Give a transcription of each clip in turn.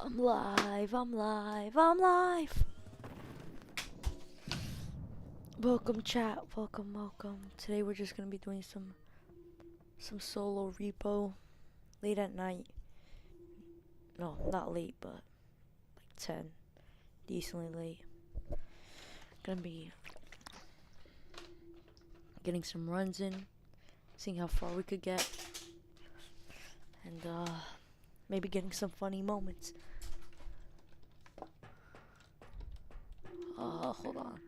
I'm live, I'm live, I'm live. Welcome chat, welcome. Today we're just gonna be doing some solo repo late at night. No, not late, but like 10. Decently late. Gonna be getting some runs in, seeing how far we could get, and maybe getting some funny moments. Hold on,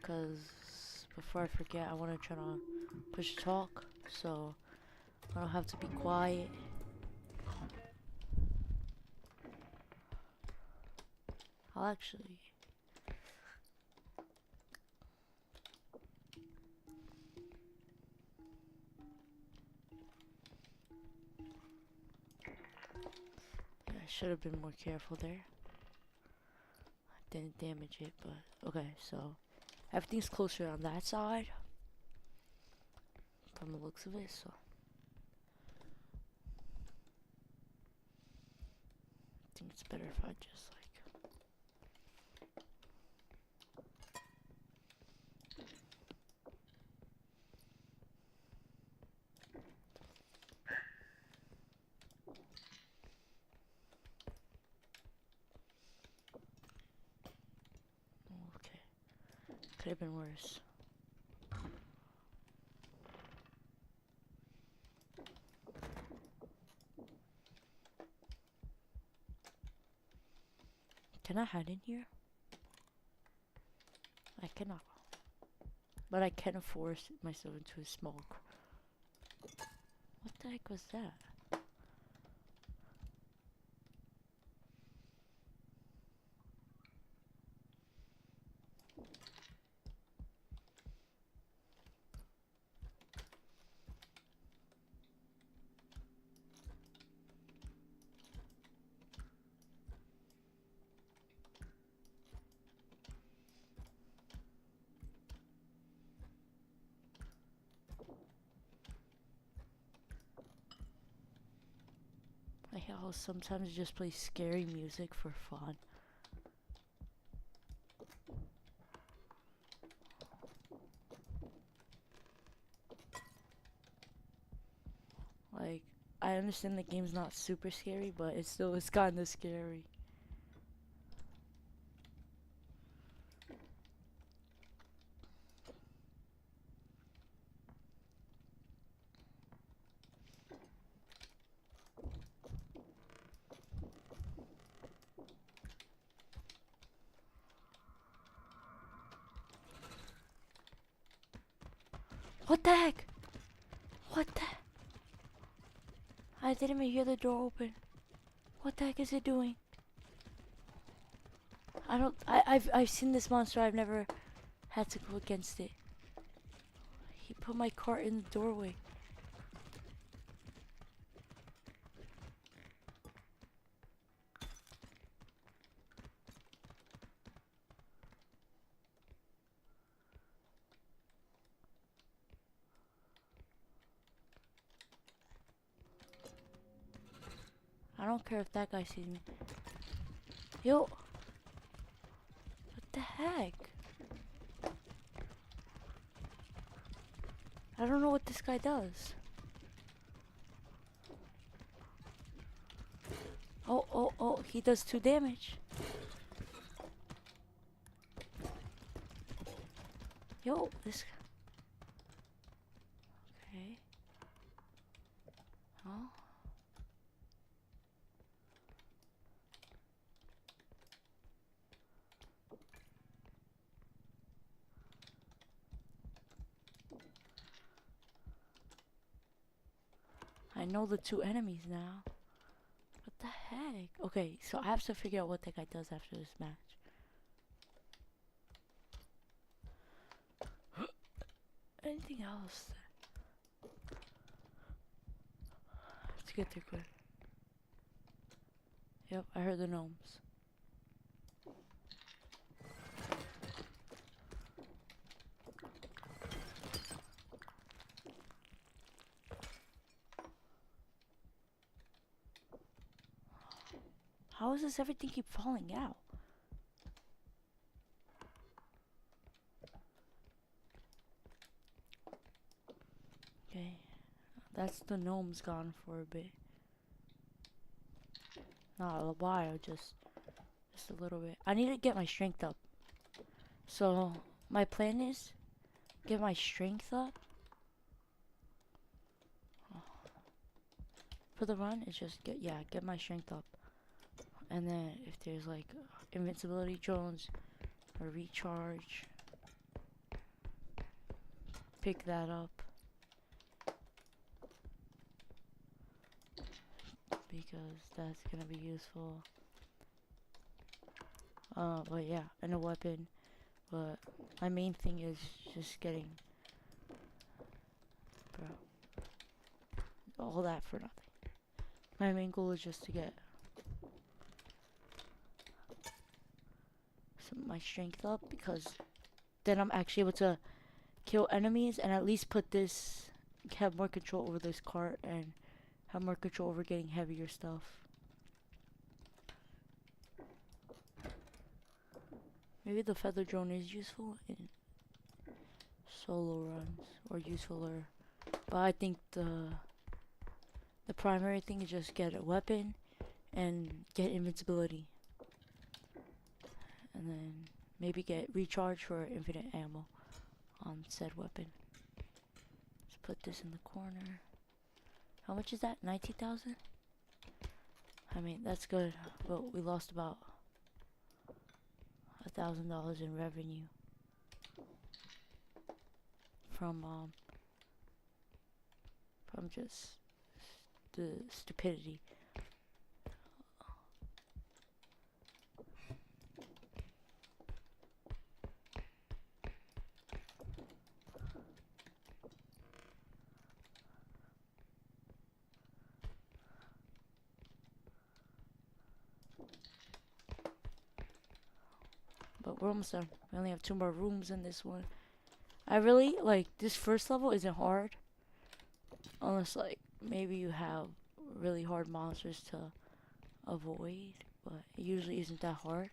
cause before I forget, I wanna try to push talk, so I don't have to be quiet. I'll actually. Yeah, I should have been more careful there. Didn't damage it, but okay, so everything's closer on that side from the looks of it, so I think it's better if I just like okay. Could have been worse. Can I hide in here? I cannot. But I can force myself into a smoke. What the heck was that? I hate how sometimes just play scary music for fun. Like, I understand the game's not super scary, but it's kinda scary. What the heck? What the? I didn't even hear the door open. What the heck is it doing? I've seen this monster. I've never had to go against it. He put my cart in the doorway. I don't care if that guy sees me. Yo! What the heck? I don't know what this guy does. Oh, he does 2 damage. Yo, this guy. Okay. Oh. I know the 2 enemies now. What the heck? Okay, so I have to figure out what that guy does after this match. Anything else? Let's get there quick. Yep, I heard the gnomes. How does this everything keep falling out? Okay. That's the gnomes gone for a bit. Not a while, just a little bit. I need to get my strength up. So my plan is get my strength up. For the run, it's just get my strength up. And then if there's like invincibility drones or recharge, pick that up. Because that's gonna be useful. But yeah, and a weapon. But my main thing is just getting, bro, all that for nothing. My main goal is just to get my strength up, because then I'm actually able to kill enemies and at least have more control over this cart and have more control over getting heavier stuff. Maybe the feather drone is useful in solo runs, or usefuler, but I think the primary thing is just get a weapon and get invincibility, and then maybe get recharge for infinite ammo on said weapon. Let's put this in the corner. How much is that? 19,000? I mean, that's good, but we lost about $1,000 in revenue from just the stupidity. But we're almost done. We only have 2 more rooms in this one. I really like this first level isn't hard, unless like maybe you have really hard monsters to avoid, but it usually isn't that hard.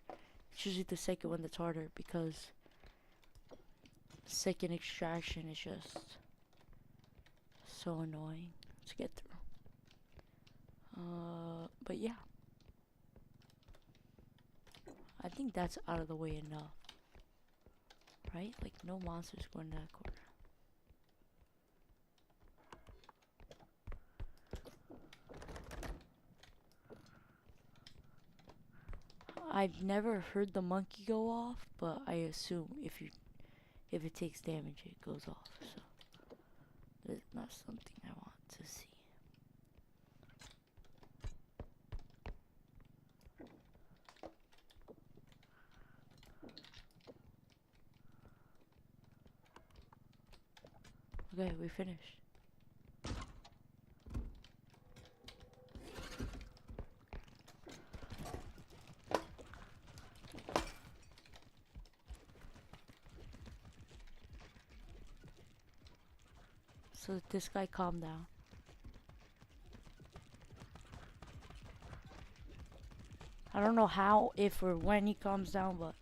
It's usually the second one that's harder, because second extraction is just so annoying to get through. But yeah, I think that's out of the way enough, right? Like no monsters going to that corner. I've never heard the monkey go off, but I assume if it takes damage, it goes off. So that's not something I want to see. Okay, we finished. So this guy calm down. I don't know how, if or when he calms down, but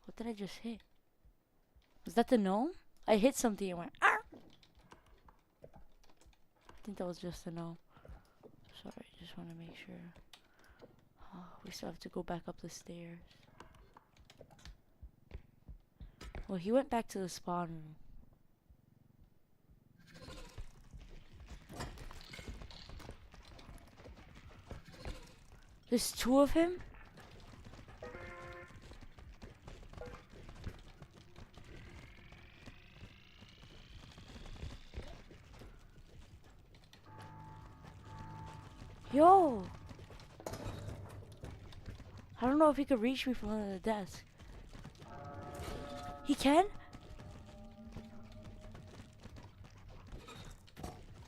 what did I just hit? Was that the gnome? I hit something and went, "Arr!" I think that was just the gnome. Sorry, just want to make sure. Oh, we still have to go back up the stairs. Well, he went back to the spawn room. There's 2 of him? Yo! I don't know if he could reach me from under the desk. He can?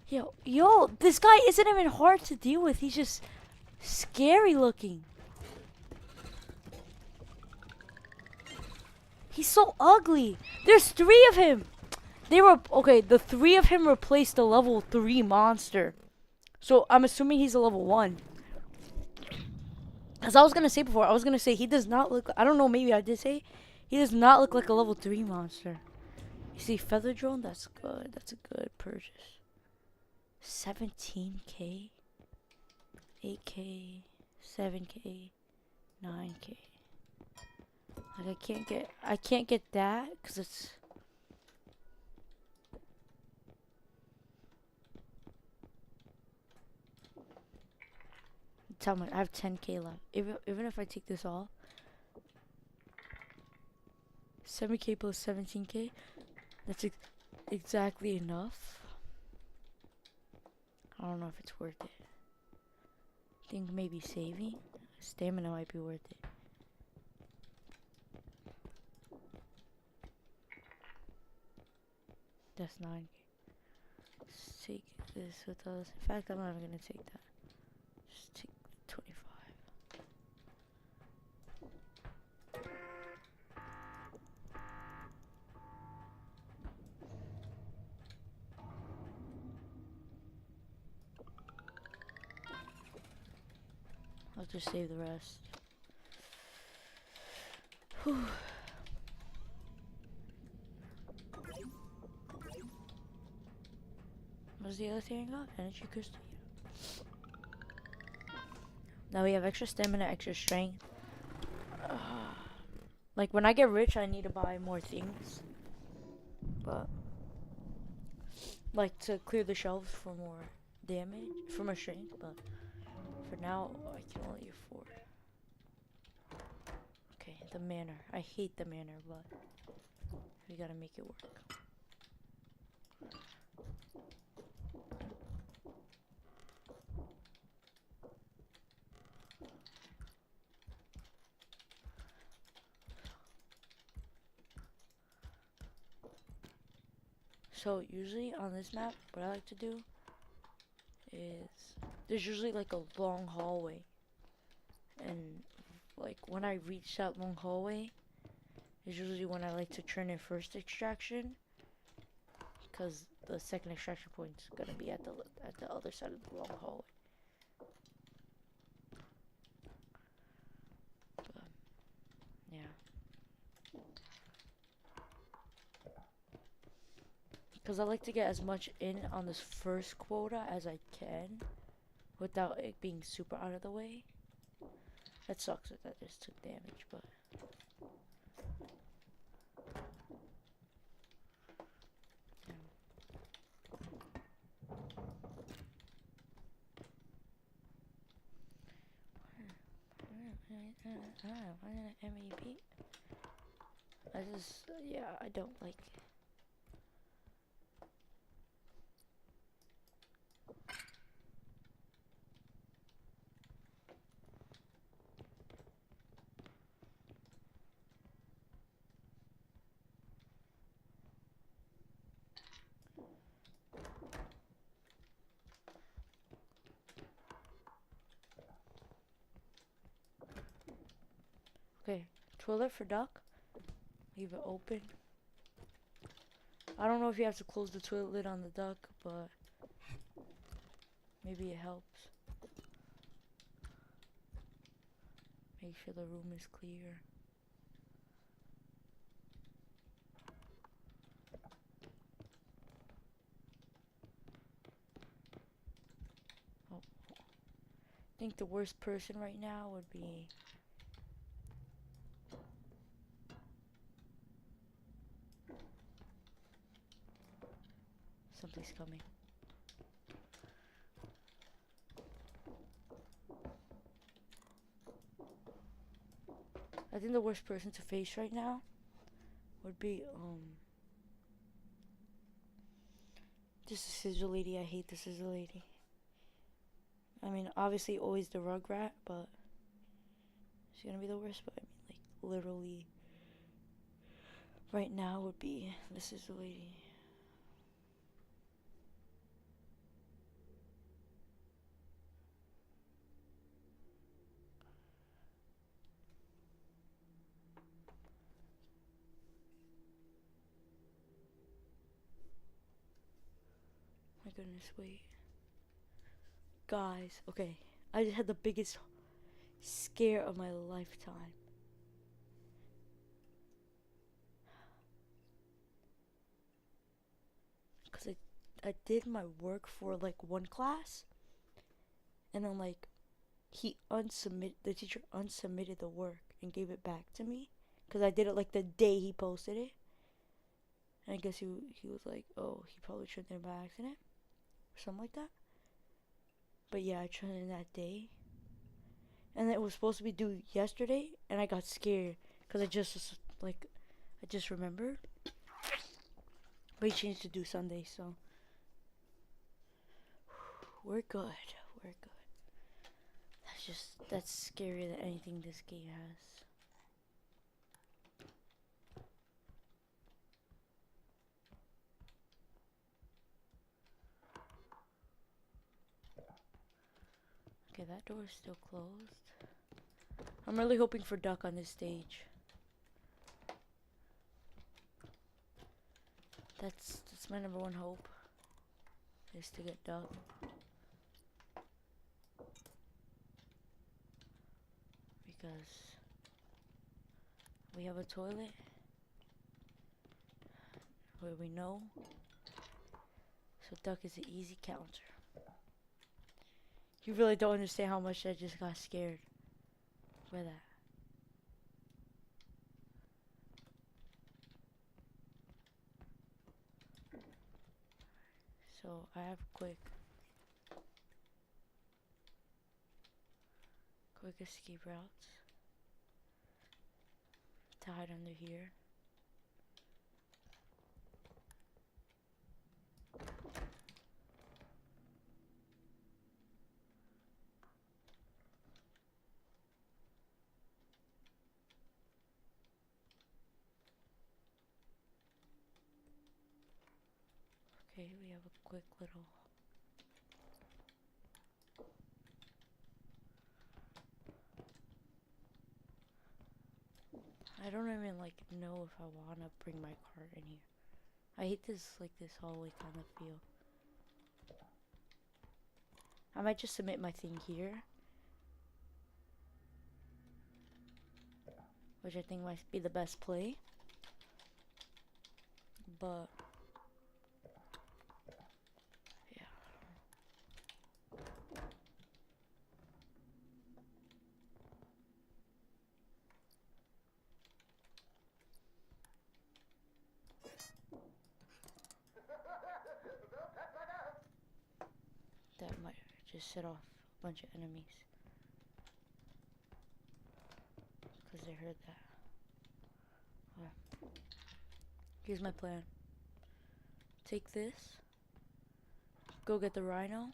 Yo, this guy isn't even hard to deal with. He's just Scary looking. He's so ugly. There's 3 of him. They were okay. The 3 of him replaced the level 3 monster. So I'm assuming he's a level 1. As I was gonna say before, I was gonna say he does not look. I don't know. Maybe I did say he does not look like a level 3 monster. You see, feather drone. That's good. That's a good purchase. 17k, 8k, 7k, 9k. Like I can't get that because it's. Tell me, I have 10k left. Even if I take this all, 7k plus 17k, that's exactly enough. I don't know if it's worth it. I think maybe saving stamina might be worth it. That's 9k. Let's take this with us. In fact, I'm not even gonna take that. Just take 25. I'll just save the rest. Whew. What's the other thing I got? Energy crystal. Now we have extra stamina, extra strength. Like when I get rich, I need to buy more things. But like to clear the shelves for more damage, for more strength. But for now, I can only afford. Okay, the manor. I hate the manor, but we gotta make it work. So usually on this map, what I like to do is there's usually like a long hallway, and like when I reach that long hallway is usually when I like to turn in first extraction, because the second extraction point is gonna be at the other side of the long hallway. But, yeah. Because I like to get as much in on this first quota as I can without it being super out of the way. That sucks that that just took damage, but. MEP. I just, yeah, I don't like it. Okay, toilet for duck. Leave it open. I don't know if you have to close the toilet lid on the duck, but maybe it helps. Make sure the room is clear. Oh. I think the worst person right now would be somebody's coming. I think the worst person to face right now would be just a scissor lady. I hate the scissor lady. I mean, obviously always the rugrat, but she's gonna be the worst. But I mean, like literally, right now would be the scissor lady. goodness, wait. Guys, okay. I just had the biggest scare of my lifetime. Because I did my work for like one class. And then like the teacher unsubmitted the work and gave it back to me. Because I did it like the day he posted it. And I guess he was like, oh, he probably turned it in by accident. Or something like that. But yeah, I turned it in that day. And it was supposed to be due yesterday. And I got scared. Because I just remembered. But he changed to do Sunday, so. We're good. We're good. That's scarier than anything this game has. Okay, that door is still closed. I'm really hoping for duck on this stage. That's my number one hope. Is to get duck. Because we have a toilet where we know. So duck is an easy counter. You really don't understand how much I just got scared by that. So I have quick escape routes to hide under here. Okay, we have a quick little. I don't even like know if I wanna bring my cart in here. I hate this hallway kind of feel. I might just submit my thing here, which I think might be the best play. But yeah. That might just set off a bunch of enemies. Because they heard that. Right. Here's my plan. Take this. Go get the rhino.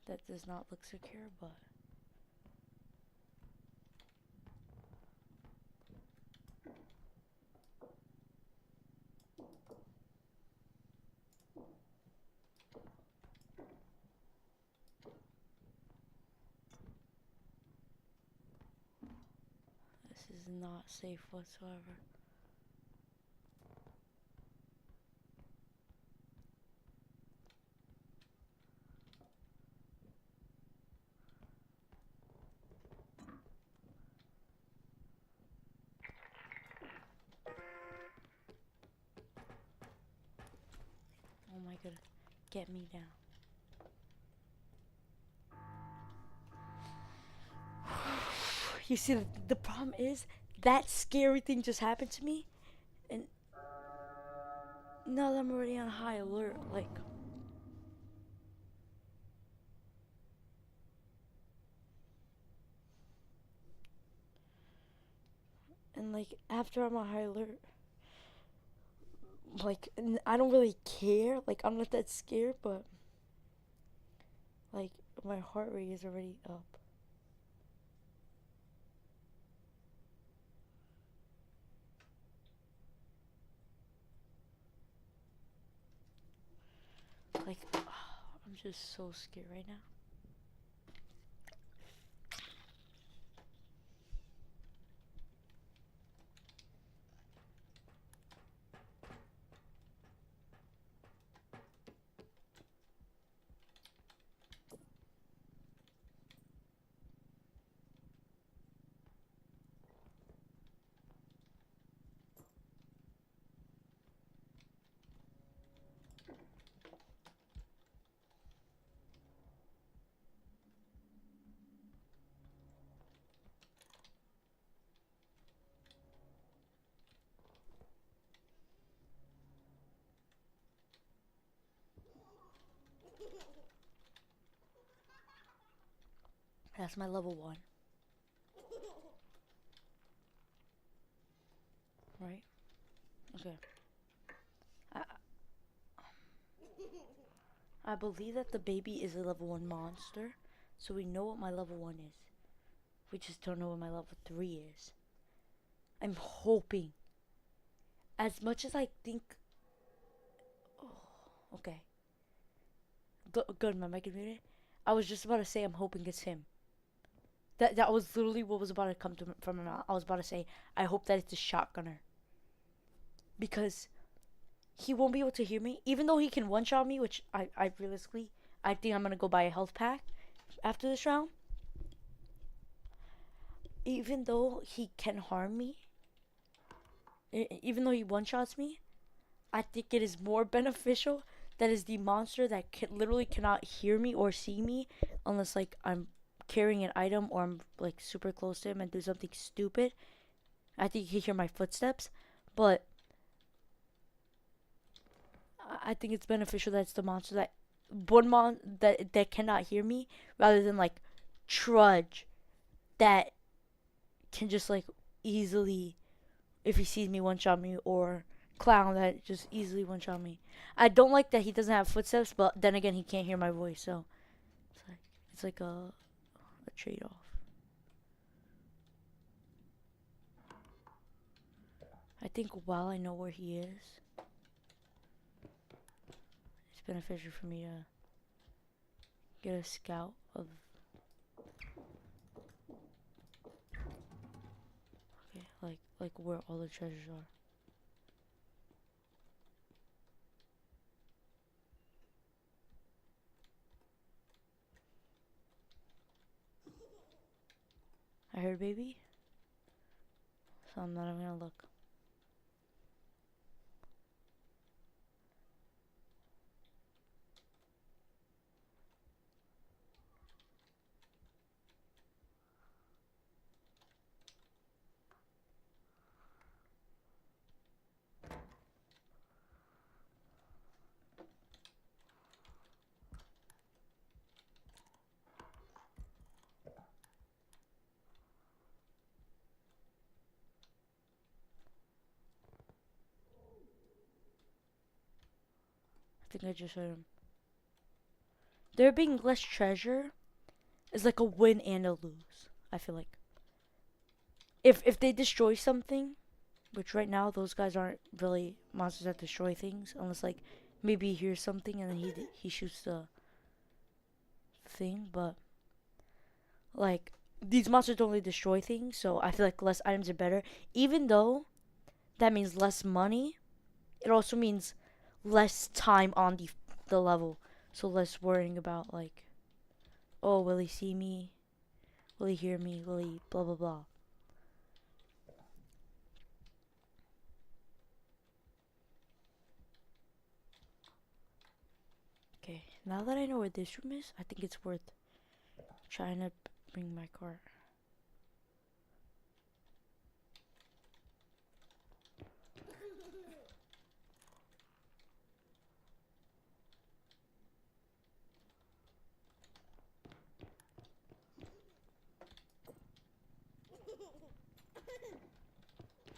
That does not look secure, but this is not safe whatsoever. Oh my goodness. Get me down. You see, the problem is that scary thing just happened to me, and now that I'm already on high alert, like, and like after I'm on high alert, like I don't really care. Like I'm not that scared, but like my heart rate is already up. I'm just so scared right now. That's my level 1. Right? Okay. I, I believe that the baby is a level 1 monster, so we know what my level 1 is. We just don't know what my level 3 is. I'm hoping. As much as I think. Oh, okay. Good, my mic is muted. I was just about to say I'm hoping it's him. That was literally what was about to come from my mouth. I was about to say I hope that it's a shotgunner. Because he won't be able to hear me. Even though he can one-shot me, which I realistically, I think I'm going to go buy a health pack after this round. Even though he can harm me, even though he one-shots me, I think it is more beneficial that is the monster that literally cannot hear me or see me unless like I'm carrying an item or I'm like super close to him and do something stupid. I think he can hear my footsteps, but I think it's beneficial that it's the monster that cannot hear me rather than like Trudge that can just like easily, if he sees me, one shot me, or Clown that just easily one shot me. I don't like that he doesn't have footsteps, but then again he can't hear my voice, so it's like a trade off. I think while I know where he is, it's beneficial for me to get a scout of. Okay, like where all the treasures are. I heard baby, so I'm not even gonna look. I think I just heard him. There being less treasure is like a win and a lose. I feel like if they destroy something, which right now those guys aren't really monsters that destroy things, unless like maybe he hears something and then he shoots the thing. But like these monsters don't really destroy things, so I feel like less items are better. Even though that means less money, it also means less time on the level, so less worrying about like, oh, will he see me? Will he hear me? Will he blah blah blah? Okay, now that I know where this room is, I think it's worth trying to bring my cart.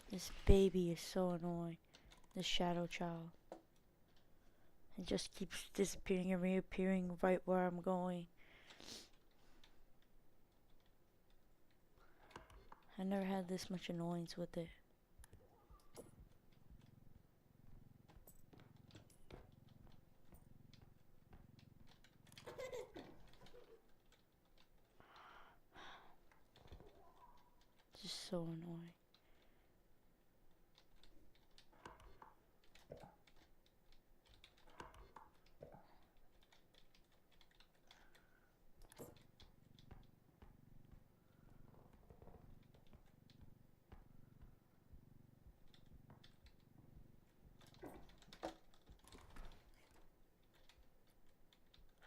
This baby is so annoying. This shadow child. It just keeps disappearing and reappearing right where I'm going. I never had this much annoyance with it. Just so annoying.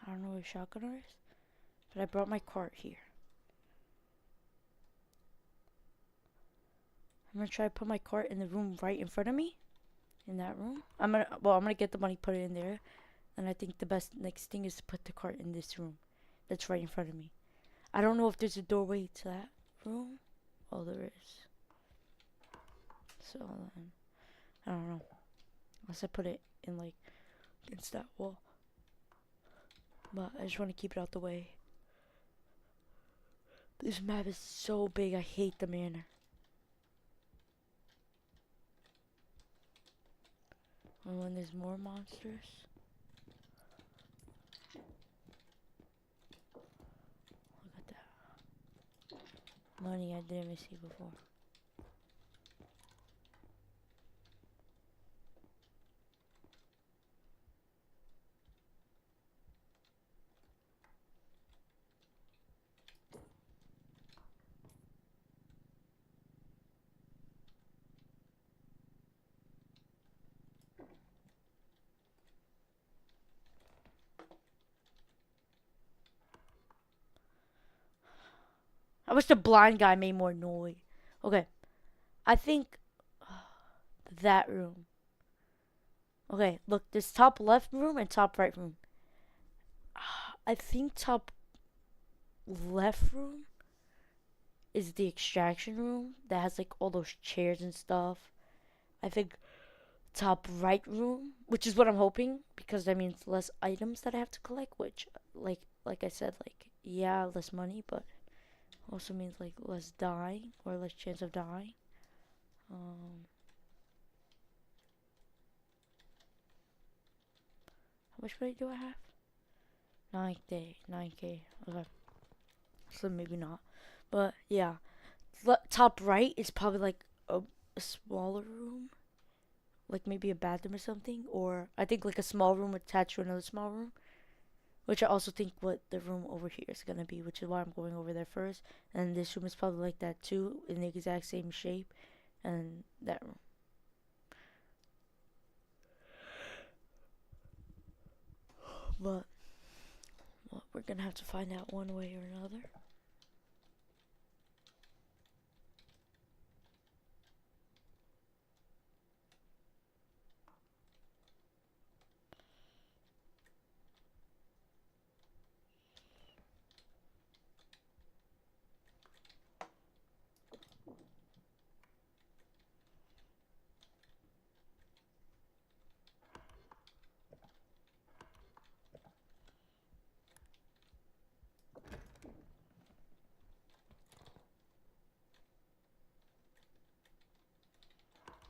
I don't know where shotgunner is, but I brought my cart here. I'm gonna try to put my cart in the room right in front of me. In that room. I'm gonna get the money, put it in there. And I think the best next thing is to put the cart in this room. That's right in front of me. I don't know if there's a doorway to that room. Oh, there is. So, I don't know. Unless I put it in, like, against that wall. But I just want to keep it out the way. This map is so big. I hate the manor. And when there's more monsters. Look at that. Money I didn't even see before. I wish the blind guy made more noise. Okay. I think that room. Okay, look, this top left room and top right room. I think top left room is the extraction room that has like all those chairs and stuff. I think top right room, which is what I'm hoping, because that means less items that I have to collect, which like I said, like yeah, less money, but also means like less dying or less chance of dying. How much money do I have? 9K. Okay, so maybe not, but yeah, top right is probably like a smaller room, like maybe a bathroom or something, or I think like a small room attached to another small room, which I also think what the room over here is gonna be, which is why I'm going over there first. And this room is probably like that too, in the exact same shape, and that room. But well, we're gonna have to find out one way or another.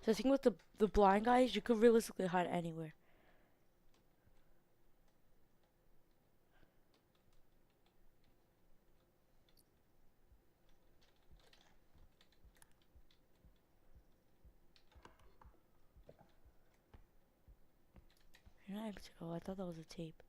So the thing with the blind guys, you could realistically hide anywhere. You're not able to. Oh, I thought that was a tape.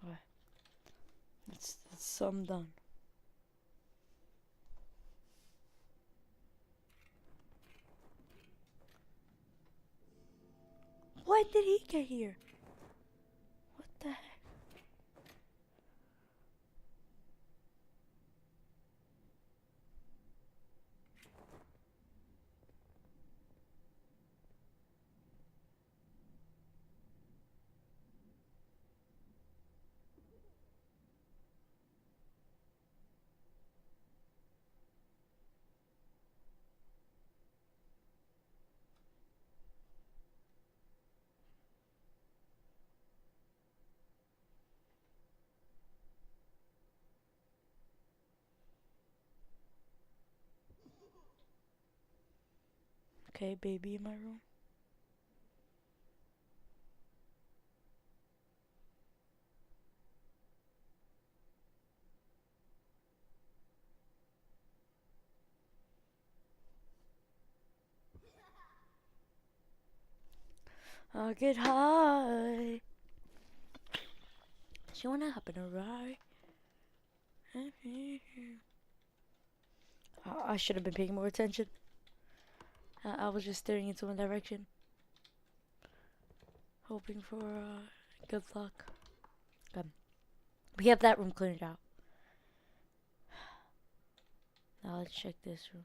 Okay, that's some done. When did he get here? What the heck? Okay, baby in my room. I'll get high. She wanna hop in a ride. I should have been paying more attention. I was just staring into one direction, hoping for good luck. Good. We have that room cleared out. Now let's check this room.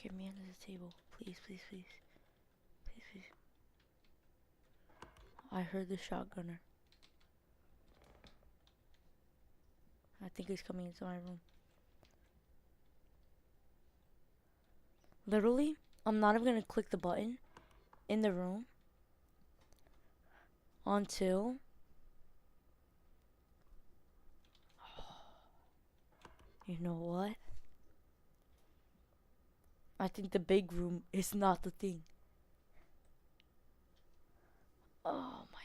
Get me under the table. Please, please, please. Please, please. I heard the shotgunner. I think he's coming into my room. Literally, I'm not even gonna click the button in the room until you know what? I think the big room is not the thing. Oh my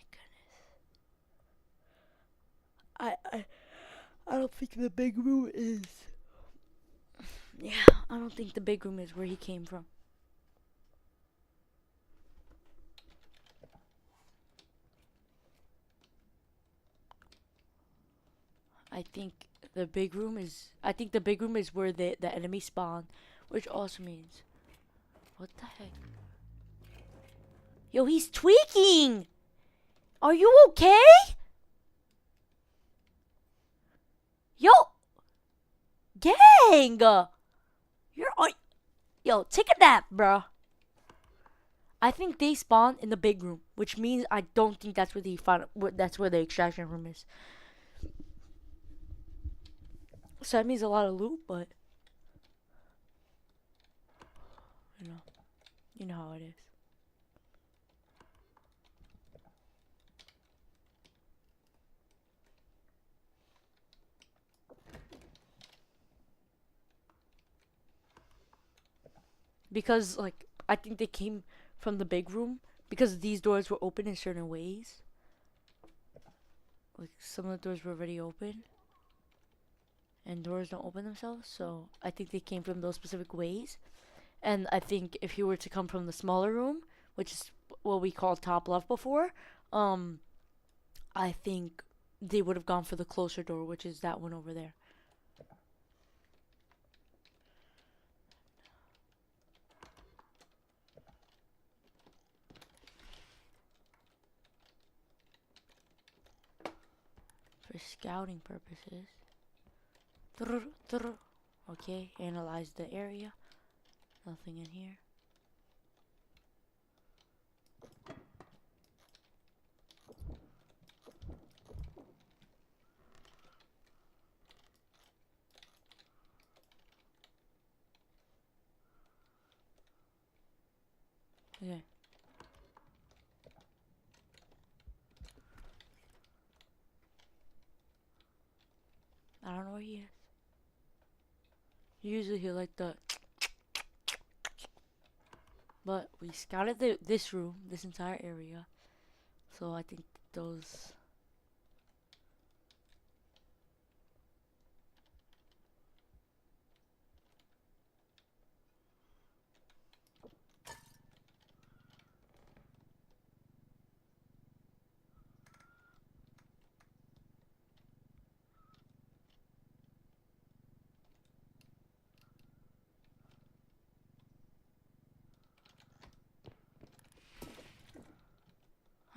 goodness. I don't think the big room is. Yeah, I don't think the big room is where he came from. I think the big room is where the enemy spawn, which also means what the heck? Yo, he's tweaking. Are you okay? Yo, gang. You're yo, take a nap, bro. I think they spawn in the big room, which means I don't think that's where that's where the extraction room is. So that means a lot of loot, but you know how it is. Because like I think they came from the big room because these doors were open in certain ways. Like some of the doors were already open. And doors don't open themselves, so I think they came from those specific ways. And I think if you were to come from the smaller room, which is what we called top left before, I think they would have gone for the closer door, which is that one over there. For scouting purposes. Okay, analyze the area. Nothing in here. Okay. I don't know where he is. Usually he like the. But we scouted this room, this entire area. So I think those.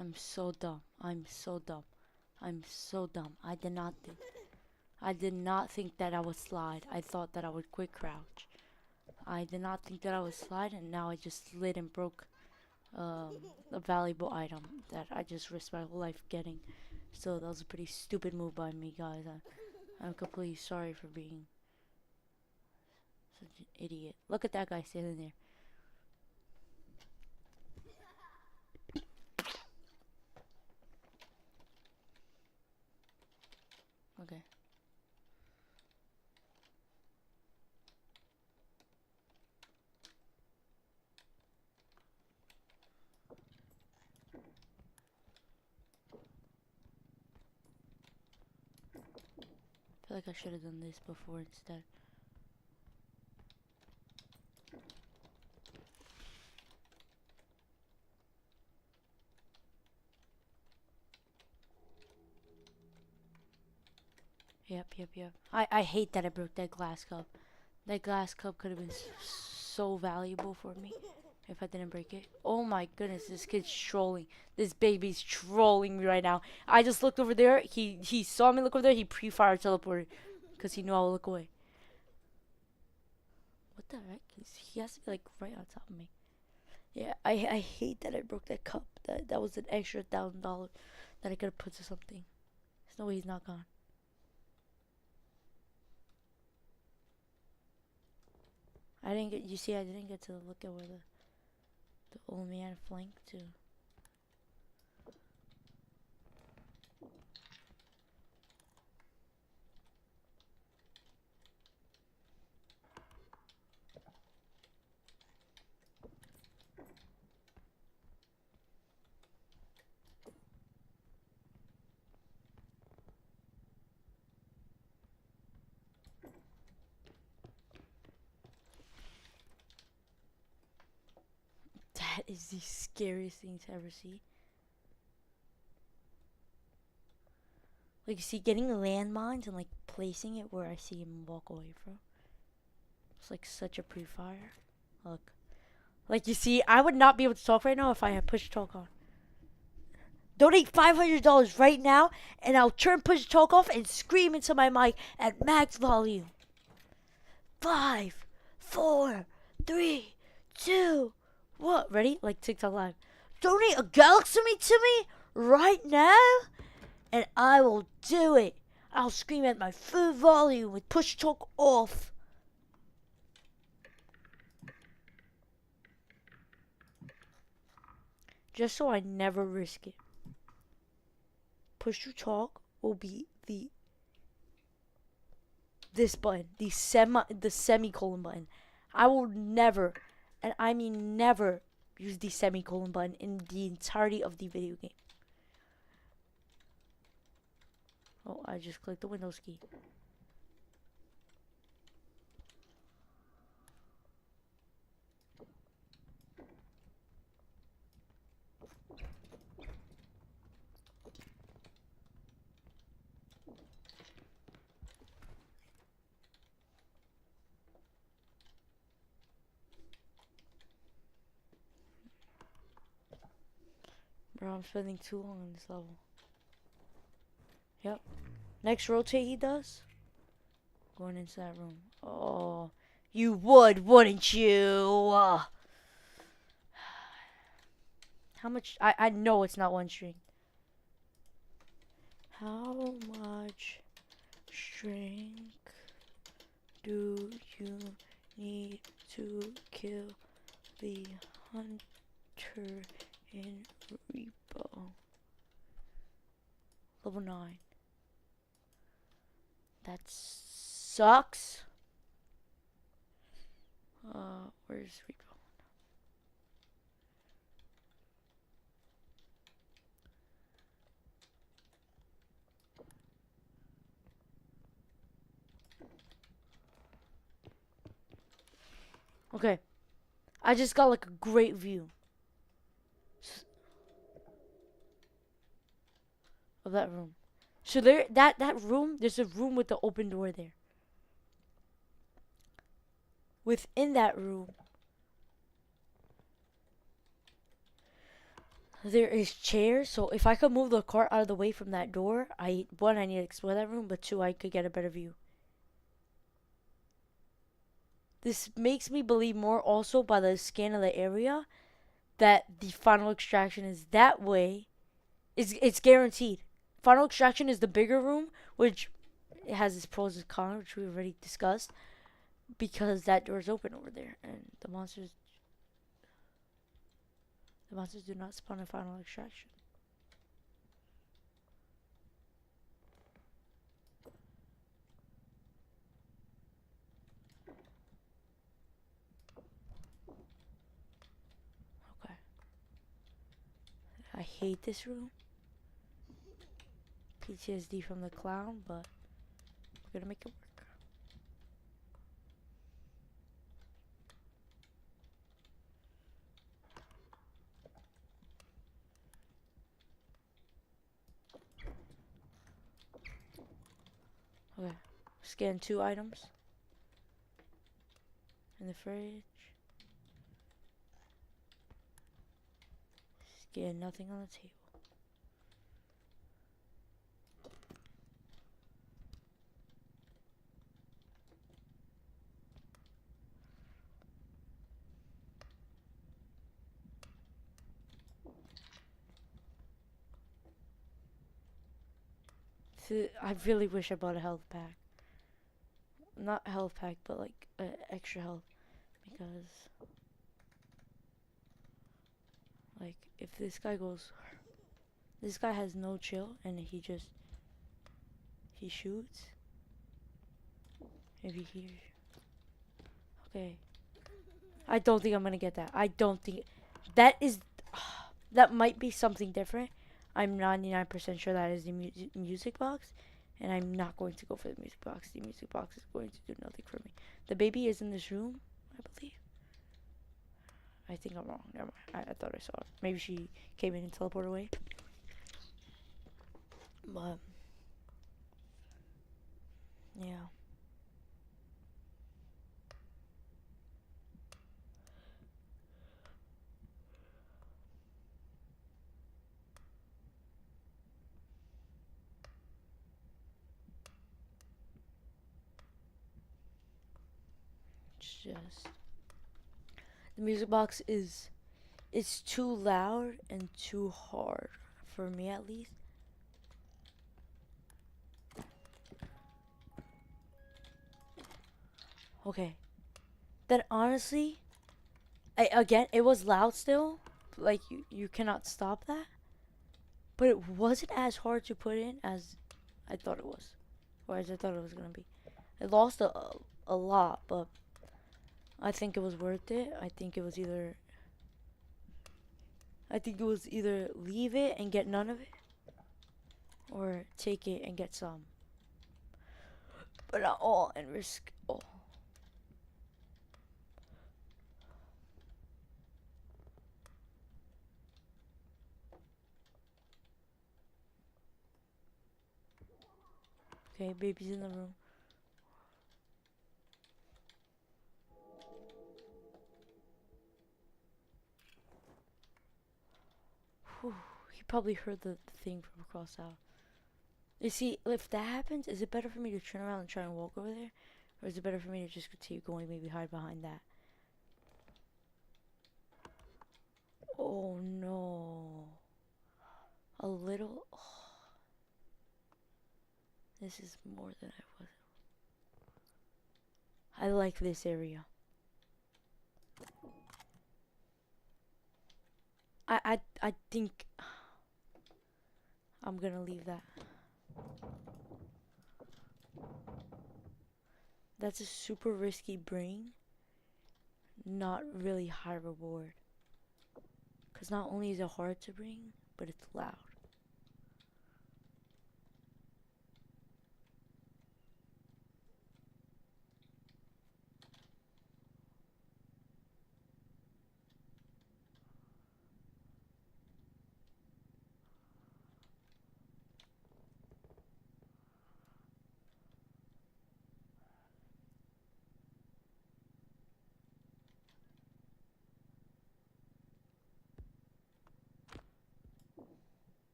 I'm so dumb. I'm so dumb. I'm so dumb. I did not think that I would slide. I thought that I would quick crouch. I did not think that I would slide, and now I just slid and broke a valuable item that I just risked my whole life getting. Still, that was a pretty stupid move by me, guys. I'm completely sorry for being such an idiot. Look at that guy standing there. Okay. I feel like I should have done this before instead. Yep. I hate that I broke that glass cup. That glass cup could have been so valuable for me if I didn't break it. Oh my goodness, this kid's trolling. This baby's trolling me right now. I just looked over there. He saw me look over there. He pre-fire teleported because he knew I would look away. What the heck? He has to be like right on top of me. Yeah, I hate that I broke that cup. That was an extra $1,000 that I could have put to something. There's no way he's not gone. I didn't get. You see, I didn't get to look at where the old man flanked to. That is the scariest thing to ever see. Like, you see, getting landmines and, like, placing it where I see him walk away from. It's, like, such a pre-fire. Look. Like, you see, I would not be able to talk right now if I had push talk on. Donate $500 right now, and I'll turn push talk off and scream into my mic at max volume. 5, 4, 3, 2, what? Ready? Like TikTok Live. Donate a galaxy to me right now, and I will do it. I'll scream at my full volume with push talk off. Just so I never risk it. Push to talk will be this button, the semicolon button. I will never, and I mean never, use the semicolon button in the entirety of the video game. Oh, I just clicked the Windows key. Bro, I'm spending too long on this level. Yep. Next rotate he does. Going into that room. Oh, you would, wouldn't you? How much? I know it's not one string. How much strength do you need to kill the hunter in R.E.P.O? Level 9. That sucks. Where's R.E.P.O? Okay. I just got like a great view of that room. So there, that room, there's a room with the open door there. Within that room, there is chairs. So if I could move the cart out of the way from that door, I need to explore that room, but 2, I could get a better view. This makes me believe more also by the scan of the area that the final extraction is that way. It's guaranteed. Final Extraction is the bigger room, which it has its pros and cons, which we already discussed, because that door is open over there, and the monsters do not spawn in Final Extraction. Okay. I hate this room. PTSD from the clown, but we're gonna make it work. Okay. Scan 2 items in the fridge. Scan nothing on the table. I really wish I bought a health pack. Not health pack, but like extra health, because like if this guy has no chill and he shoots. Maybe he. Okay. I don't think I'm gonna get that. I don't think that is. That might be something different. I'm 99% sure that is the music box, and I'm not going to go for the music box. The music box is going to do nothing for me. The baby is in this room, I believe. I think I'm wrong. Never mind. I thought I saw her. Maybe she came in and teleported away. But yeah. Just the music box is it's too loud and too hard for me, at least. Okay. Then honestly, again, it was loud still. Like you cannot stop that. But it wasn't as hard to put in as I thought it was, or as I thought it was gonna be. It lost a lot, but I think it was worth it. I think it was either leave it and get none of it, or take it and get some. But not all and risk all. Okay, baby's in the room. Whew, he probably heard the thing from across the house. You see, if that happens, is it better for me to turn around and try and walk over there? Or is it better for me to just continue going, maybe hide behind that? Oh no. A little. Oh, this is more than I was. I like this area. I think I'm gonna leave that. That's a super risky bring. Not really high reward. Because not only is it hard to bring, but it's loud.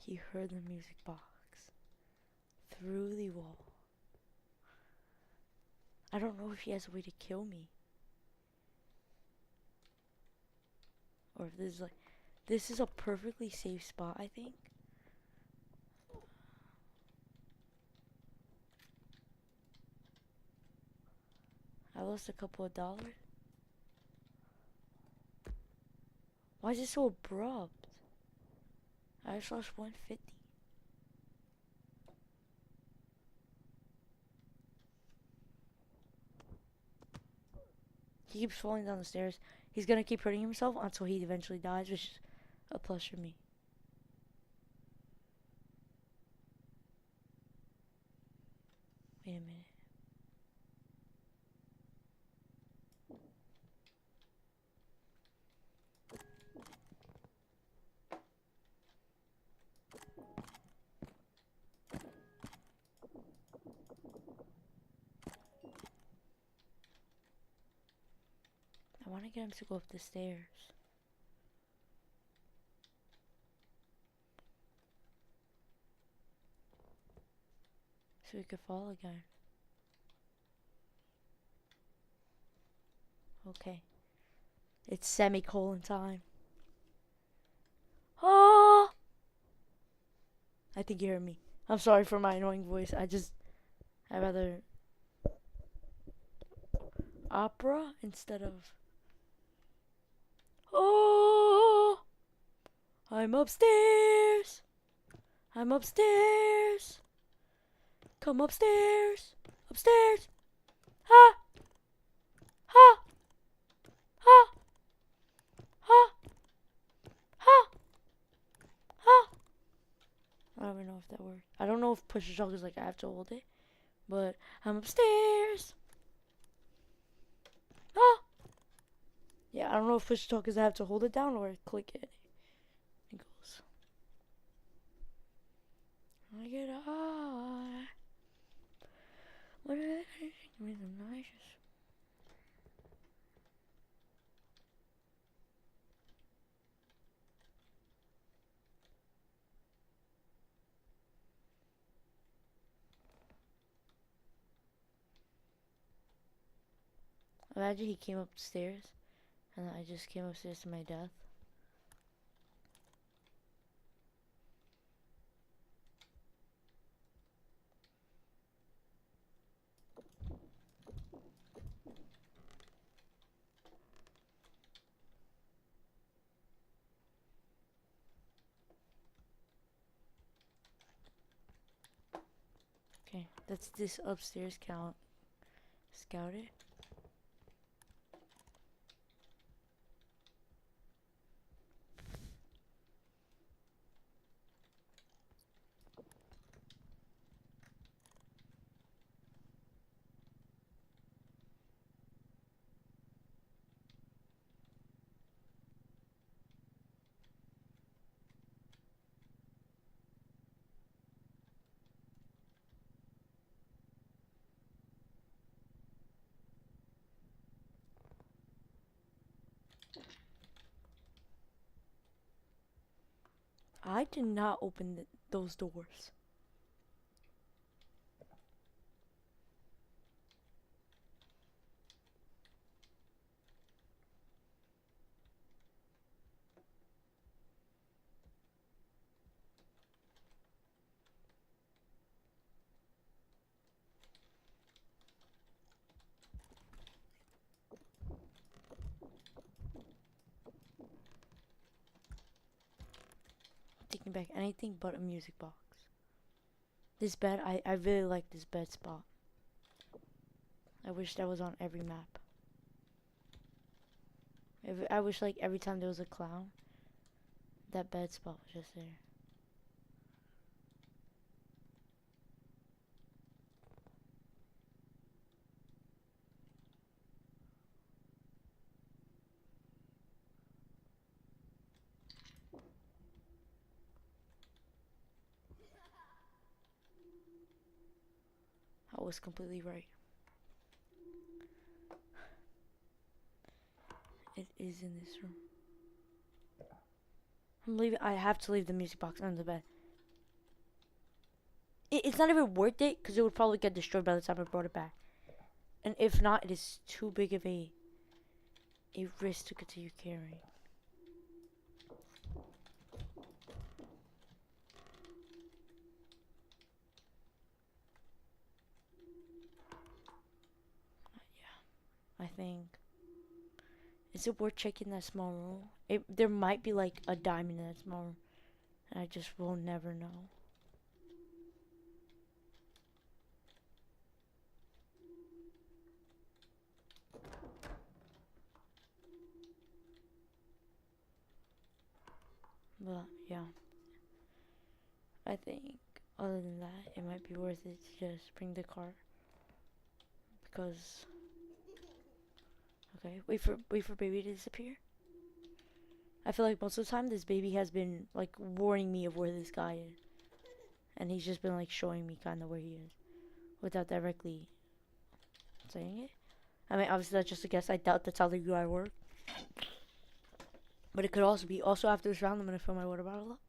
He heard the music box through the wall. I don't know if he has a way to kill me. Or if this is like, this is a perfectly safe spot, I think. lost a couple of dollars. Why is it so abrupt? I just lost 150. He keeps falling down the stairs. He's gonna keep hurting himself until he eventually dies, which is a plus for me. Wait a minute. I want to get him to go up the stairs. So he could fall again. Okay. It's semicolon time. Oh! I think you heard me. I'm sorry for my annoying voice. I'd rather opera instead of... Oh! I'm upstairs! I'm upstairs! Come upstairs! Upstairs! Ha! Ha! Ha! Ha! Ha! Ha! I don't even know if that worked. I don't know if push to talk is like I have to hold it, but I'm upstairs. Ah! Yeah, I don't know if push to talk is I have to hold it down or click it. It goes. I get high. What are they with the nicest? Imagine he came upstairs and I just came upstairs to my death. Okay, that's this upstairs count. Scout it. I did not open those doors. Taking back anything but a music box. This bed, I really like this bed spot. I wish that was on every map. I wish like every time there was a clown, that bed spot was just there. I was completely right. It is in this room. I'm leaving. I have to leave the music box under the bed. It's not even worth it because it would probably get destroyed by the time I brought it back. And if not, it is too big of a risk to continue carrying. Yeah. I think. Is it worth checking that small room? There might be like a diamond in that small room. And I just will never know. But yeah. I think other than that, it might be worth it to just bring the cart. Because okay, wait for baby to disappear. I feel like most of the time this baby has been like warning me of where this guy is. And he's just been like showing me kind of where he is without directly saying it. I mean, obviously that's just a guess. I doubt that's how the UI works. But it could also be. Also, after this round, I'm gonna fill my water bottle up.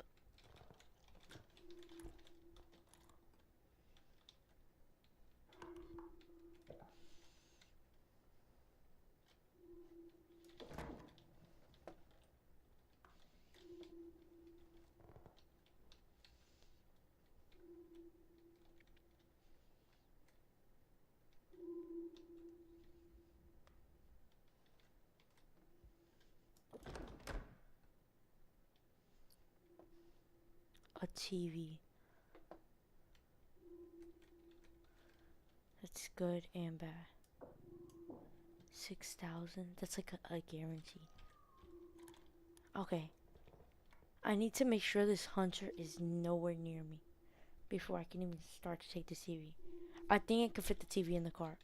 A TV. That's good and bad. 6,000. That's like a guarantee. Okay. I need to make sure this hunter is nowhere near me before I can even start to take the TV. I think I can fit the TV in the cart.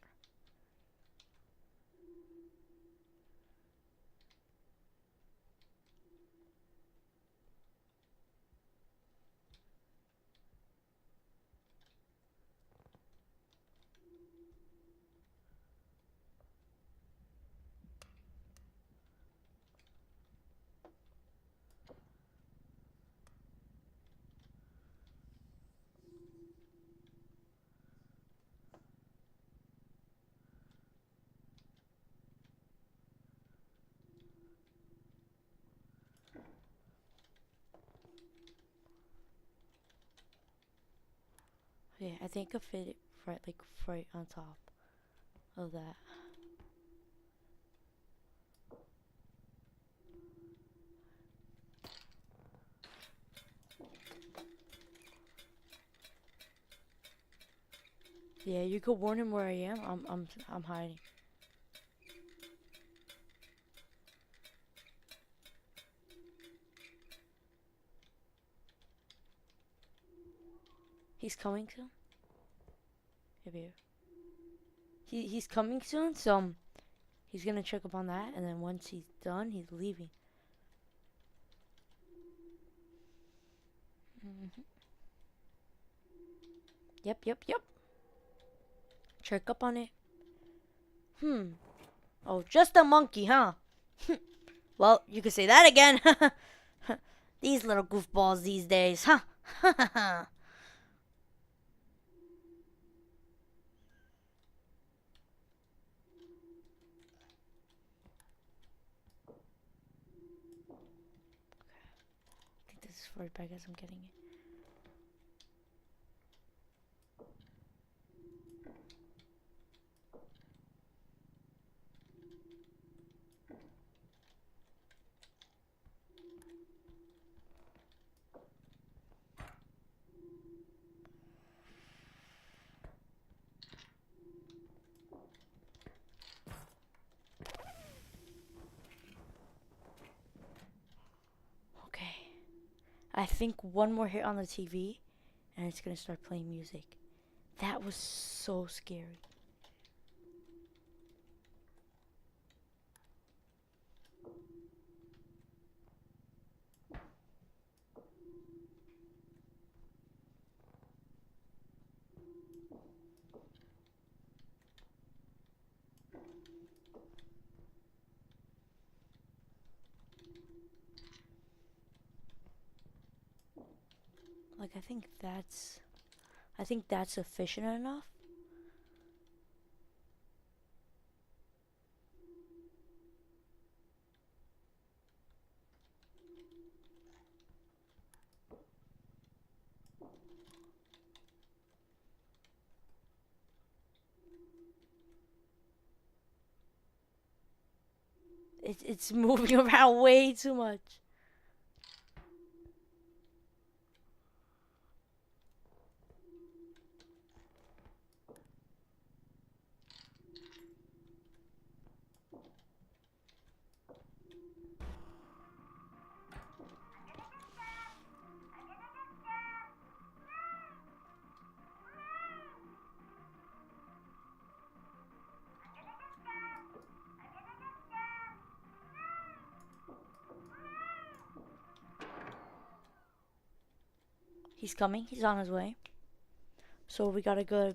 Okay, I think I could fit it right on top of that. Yeah, you could warn him where I am. I'm hiding. He's coming soon. Maybe he's coming soon. So he's gonna check up on that, and then once he's done, he's leaving. Mm-hmm. Yep. Check up on it. Oh, just a monkey, huh? Well, you could say that again. These little goofballs these days, huh? I think this is for as big as I'm getting it. Okay. I think one more hit on the TV, and it's gonna start playing music. That was so scary. Like I think that's sufficient enough. It's moving around way too much. He's coming. He's on his way. So we gotta go.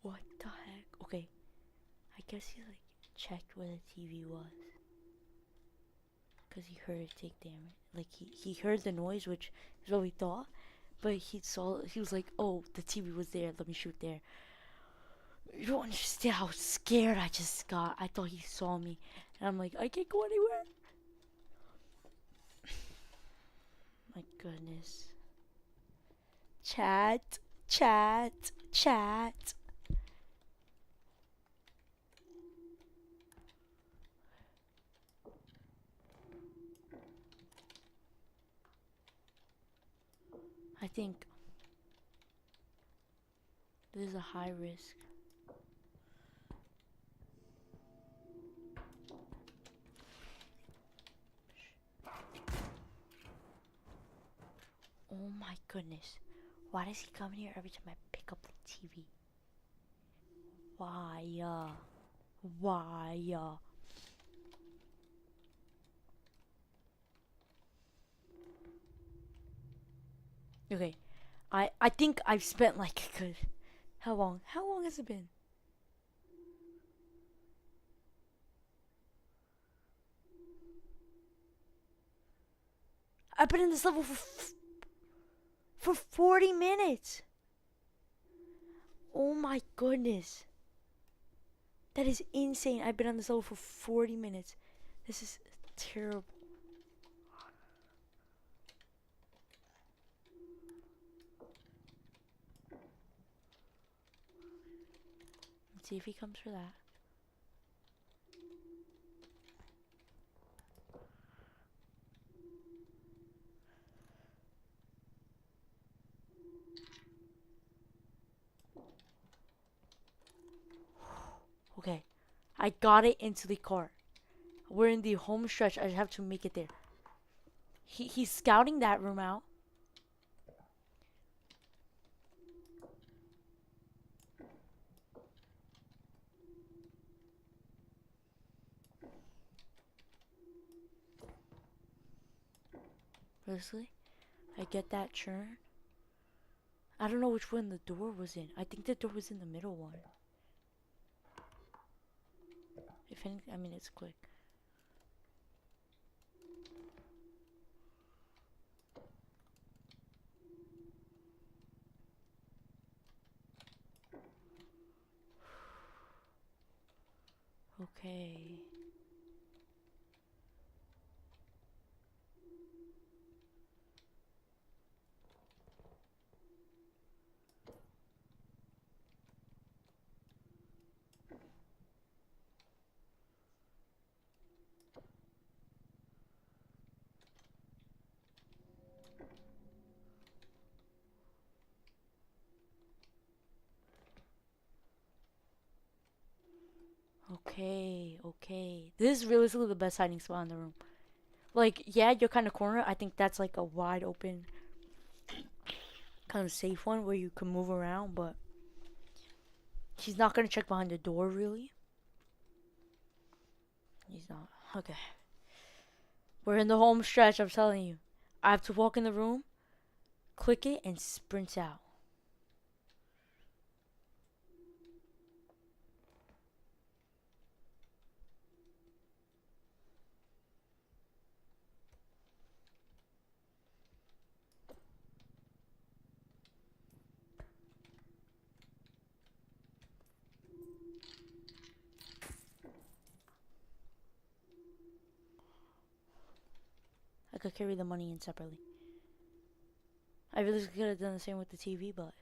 What the heck? Okay. I guess he like checked where the TV was. Because he heard it take damage. Like he heard the noise, which is what we thought. But he was like, oh, the TV was there. Let me shoot there. You don't understand how scared I just got. I thought he saw me. And I'm like, I can't go anywhere. My goodness. Chat. Chat. Chat. I think this is a high risk. Oh my goodness. Why does he come here every time I pick up the TV? Why? Why? Okay. I think I've spent like a good... How long? How long has it been? I've been in this level for 40 minutes. Oh my goodness. That is insane. I've been on this level for 40 minutes. This is terrible. Let's see if he comes for that. Okay. I got it into the car. We're in the home stretch. I just have to make it there. He's scouting that room out. Honestly, I get that churn. I don't know which one the door was in. I think the door was in the middle one. If anything, I mean, it's quick. Okay. Okay, okay. This is realistically the best hiding spot in the room. Like, yeah, you're kind of cornered. I think that's like a wide open, kind of safe one where you can move around, but he's not gonna check behind the door, really. He's not. Okay. We're in the home stretch, I'm telling you. I have to walk in the room, click it, and sprint out. could carry the money in separately. I really could have done the same with the TV, but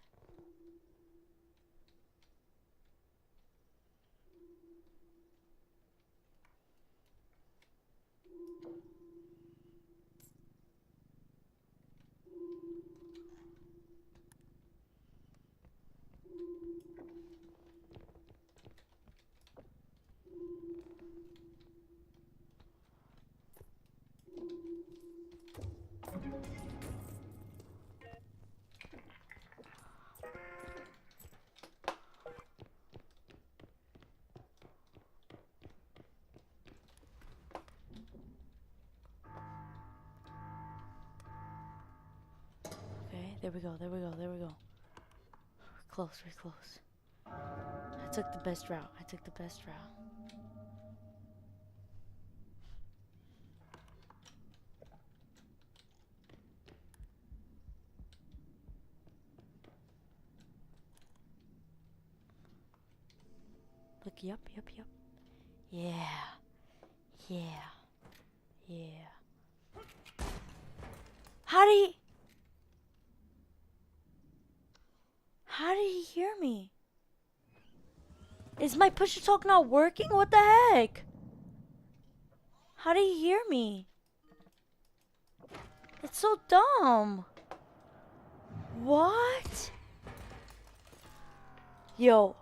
okay, there we go, there we go, there we go. We're close, we're close. I took the best route. I took the best route. Look, yep. Yeah. Yeah. Yeah. How did he hear me? Is my push to talk not working? What the heck? How did he hear me? It's so dumb. What? Yo.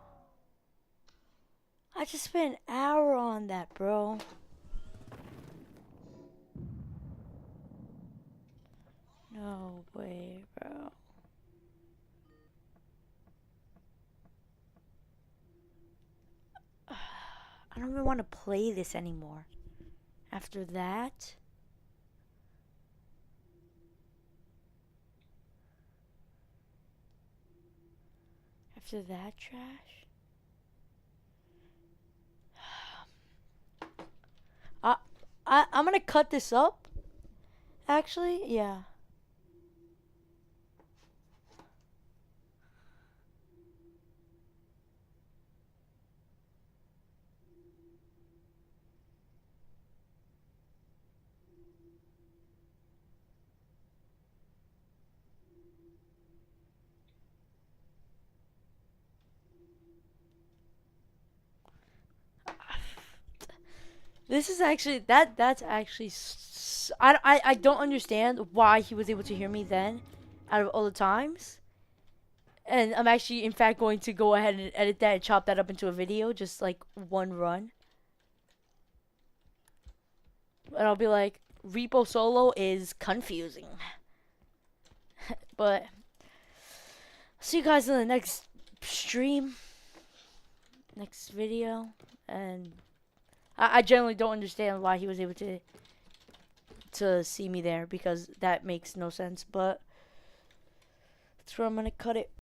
I just spent an hour on that, bro. No way, bro. I don't even want to play this anymore. After that. After that trash. I'm gonna cut this up. Actually, yeah. This is actually that's actually I don't understand why he was able to hear me then out of all the times. And I'm actually in fact going to go ahead and edit that and chop that up into a video, just like one run. And I'll be like, R.E.P.O solo is confusing. But see you guys in the next stream, next video, and I generally don't understand why he was able to see me there, because that makes no sense, but that's where I'm gonna cut it.